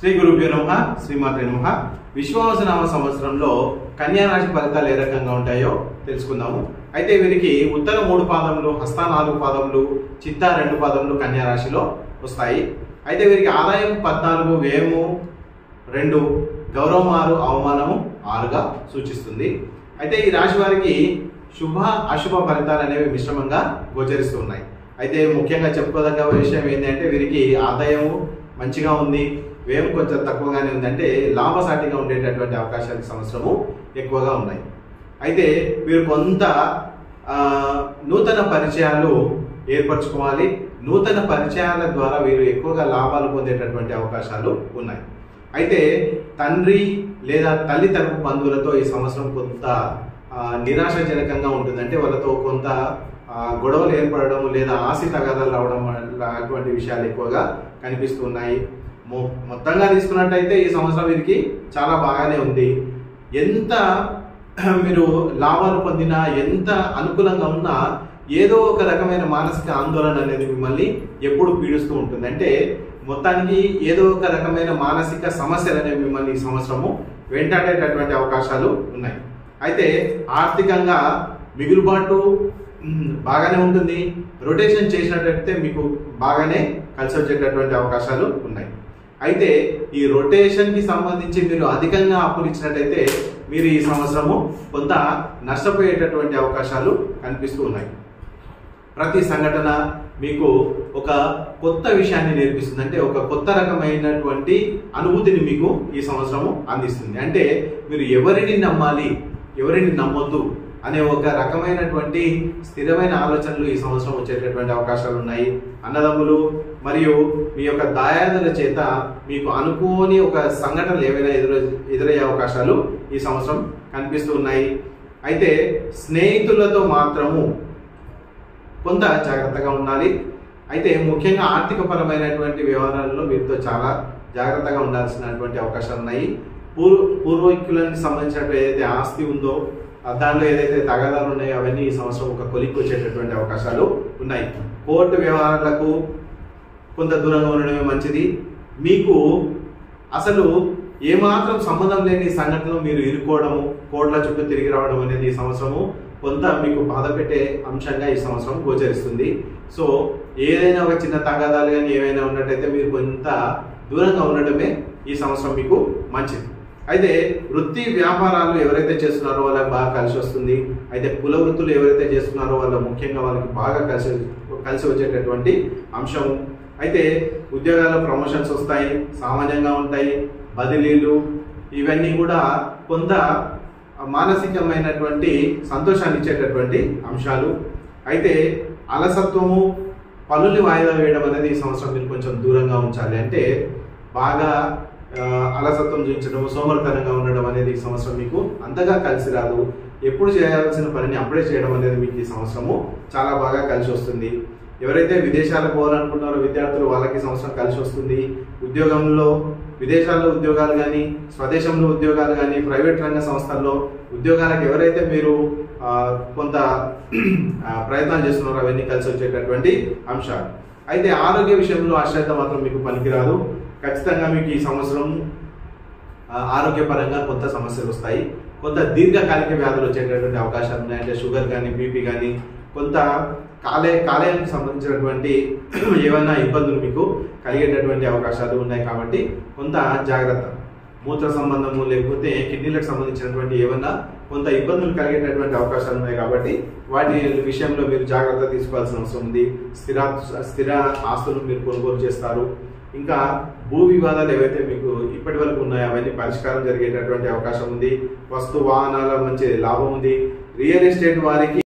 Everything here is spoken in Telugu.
శ్రీ గురుభ్యో నమః శ్రీమాత్రే నమః విశ్వావసునామ సంవత్సరంలో కన్యా రాశి ఫలితాలు ఏ రకంగా ఉంటాయో తెలుసుకుందాము. అయితే వీరికి ఉత్తర 3 పాదములు, హస్త 4 పాదములు, చిత్త 2 పాదములు కన్యా రాశిలో వస్తాయి. అయితే వీరికి ఆదాయం 14, వ్యయము 2, గౌరవం 6, అవమానము 6గా సూచిస్తుంది. అయితే ఈ రాశి వారికి శుభ అశుభ ఫలితాలు అనేవి మిశ్రమంగా గోచరిస్తూ ఉన్నాయి. అయితే ముఖ్యంగా చెప్పుకోదగ్గ విషయం ఏంటంటే వీరికి ఆదాయము మంచిగా ఉంది, వ్యయం కొంచెం తక్కువగానే ఉంది. అంటే లాభసాటిగా ఉండేటటువంటి అవకాశాలు సంవత్సరము ఎక్కువగా ఉన్నాయి. అయితే వీరు కొంత నూతన పరిచయాలు ఏర్పరచుకోవాలి. నూతన పరిచయాల ద్వారా వీరు ఎక్కువగా లాభాలు పొందేటటువంటి అవకాశాలు ఉన్నాయి. అయితే తండ్రి లేదా తల్లి తరపు బంధువులతో ఈ సంవత్సరం కొంత నిరాశజనకంగా ఉంటుంది. అంటే వాళ్ళతో కొంత గొడవలు ఏర్పడడం లేదా ఆస్తి తగాదాలు రావడం అటువంటి విషయాలు ఎక్కువగా కనిపిస్తూ ఉన్నాయి. మొత్తంగా తీసుకున్నట్టయితే ఈ సంవత్సరం వీరికి చాలా బాగానే ఉంది. ఎంత మీరు లాభాలు పొందినా, ఎంత అనుకూలంగా ఉన్నా ఏదో ఒక రకమైన మానసిక ఆందోళన అనేది మిమ్మల్ని ఎప్పుడు పీడిస్తూ ఉంటుంది. అంటే మొత్తానికి ఏదో ఒక రకమైన మానసిక సమస్యలు అనేవి మిమ్మల్ని ఈ సంవత్సరము వెంటాడేటటువంటి అవకాశాలు ఉన్నాయి. అయితే ఆర్థికంగా మిగులుబాటు బాగానే ఉంటుంది. రొటేషన్ చేసినట్టయితే మీకు బాగానే కలిసి వచ్చేటటువంటి అవకాశాలు ఉన్నాయి. అయితే ఈ రొటేషన్కి సంబంధించి మీరు అధికంగా అప్పులు ఇచ్చినట్టయితే మీరు ఈ సంవత్సరము కొంత నష్టపోయేటటువంటి అవకాశాలు కనిపిస్తూ ఉన్నాయి. ప్రతి సంఘటన మీకు ఒక కొత్త విషయాన్ని నేర్పిస్తుంది. అంటే ఒక కొత్త రకమైనటువంటి అనుభూతిని మీకు ఈ సంవత్సరము అందిస్తుంది. అంటే మీరు ఎవరిని నమ్మాలి, ఎవరిని నమ్మొద్దు అనే ఒక రకమైనటువంటి స్థిరమైన ఆలోచనలు ఈ సంవత్సరం వచ్చేటటువంటి అవకాశాలు ఉన్నాయి. అన్నదమ్ములు మరియు మీ యొక్క దాయాదుల చేత మీకు అనుకోని ఒక సంఘటనలు ఏవైనా ఎదురయ్యే అవకాశాలు ఈ సంవత్సరం కనిపిస్తూ ఉన్నాయి. అయితే స్నేహితులతో మాత్రము కొంత జాగ్రత్తగా ఉండాలి. అయితే ముఖ్యంగా ఆర్థిక పరమైనటువంటి వ్యవహారాల్లో వీరితో చాలా జాగ్రత్తగా ఉండాల్సినటువంటి అవకాశాలు ఉన్నాయి. పూర్వీకులకు సంబంధించినటువంటి ఏదైతే ఆస్తి ఉందో దానిలో ఏదైతే తగాదాలు ఉన్నాయో అవన్నీ ఈ సంవత్సరం ఒక కొలిక్కి వచ్చేటటువంటి అవకాశాలు ఉన్నాయి. కోర్టు వ్యవహారాలకు కొంత దూరంగా ఉండడమే మంచిది. మీకు అసలు ఏమాత్రం సంబంధం లేని సంఘటనలు మీరు ఇరుకోవడము, కోర్టుల చుట్టూ తిరిగి రావడం అనేది ఈ సంవత్సరము కొంత మీకు బాధ పెట్టే అంశంగా ఈ సంవత్సరం గోచరిస్తుంది. సో ఏదైనా ఒక చిన్న తగాదాలు కానీ ఏమైనా ఉన్నట్టయితే మీరు కొంత దూరంగా ఉండడమే ఈ సంవత్సరం మీకు మంచిది. అయితే వృత్తి వ్యాపారాలు ఎవరైతే చేస్తున్నారో వాళ్ళకి బాగా కలిసి వస్తుంది. అయితే కుల వృత్తులు ఎవరైతే చేస్తున్నారో వాళ్ళ ముఖ్యంగా వాళ్ళకి బాగా కలిసి వచ్చేటటువంటి అంశం. అయితే ఉద్యోగాల్లో ప్రమోషన్స్ వస్తాయి, సామాన్యంగా ఉంటాయి. బదిలీలు ఇవన్నీ కూడా కొంత మానసికమైనటువంటి సంతోషాన్ని ఇచ్చేటటువంటి అంశాలు. అయితే అలసత్వము, పనులు వాయిదా వేయడం అనేది ఈ సంవత్సరం మీరు కొంచెం దూరంగా ఉంచాలి. అంటే బాగా అలసత్వం చూపించడం, సోమరితనంగా ఉండడం అనేది ఈ సంవత్సరం మీకు అంతగా కలిసి రాదు. ఎప్పుడు చేయాల్సిన పనిని అప్పుడే చేయడం అనేది మీకు ఈ సంవత్సరము చాలా బాగా కలిసి వస్తుంది. ఎవరైతే విదేశాలకు పోవాలనుకుంటున్నారో విద్యార్థులు వాళ్ళకి సంవత్సరం కలిసి వస్తుంది. ఉద్యోగంలో విదేశాల్లో ఉద్యోగాలు కానీ, స్వదేశంలో ఉద్యోగాలు కానీ, ప్రైవేట్ రంగ సంస్థల్లో ఉద్యోగాలకు ఎవరైతే మీరు కొంత ప్రయత్నాలు చేస్తున్నారో అవన్నీ కలిసి వచ్చేటటువంటి అంశాలు. అయితే ఆరోగ్య విషయంలో అశ్రద్ధ మాత్రం మీకు పనికిరాదు. ఖచ్చితంగా మీకు ఈ సంవత్సరం ఆరోగ్యపరంగా కొంత సమస్యలు వస్తాయి. కొంత దీర్ఘకాలిక వ్యాధులు వచ్చేటటువంటి అవకాశాలు ఉన్నాయి. అంటే షుగర్ కానీ, బీపీ కానీ, కొంత కాలేయానికి సంబంధించినటువంటి ఏమైనా ఇబ్బందులు మీకు కలిగేటటువంటి అవకాశాలు ఉన్నాయి. కాబట్టి కొంత జాగ్రత్త. మూత్ర సంబంధము లేకపోతే కిడ్నీలకు సంబంధించినటువంటి ఏమైనా కొంత ఇబ్బందులు కలిగేటటువంటి అవకాశాలు ఉన్నాయి. కాబట్టి వాటి విషయంలో మీరు జాగ్రత్త తీసుకోవాల్సిన అవసరం ఉంది. స్థిర ఆస్తులు మీరు కొనుగోలు చేస్తారు. ఇంకా భూ వివాదాలు ఏవైతే మీకు ఇప్పటి వరకు ఉన్నాయో అవన్నీ పరిష్కారం జరిగేటటువంటి అవకాశం ఉంది. వస్తు వాహనాల మంచి లాభం ఉంది. రియల్ ఎస్టేట్ వారికి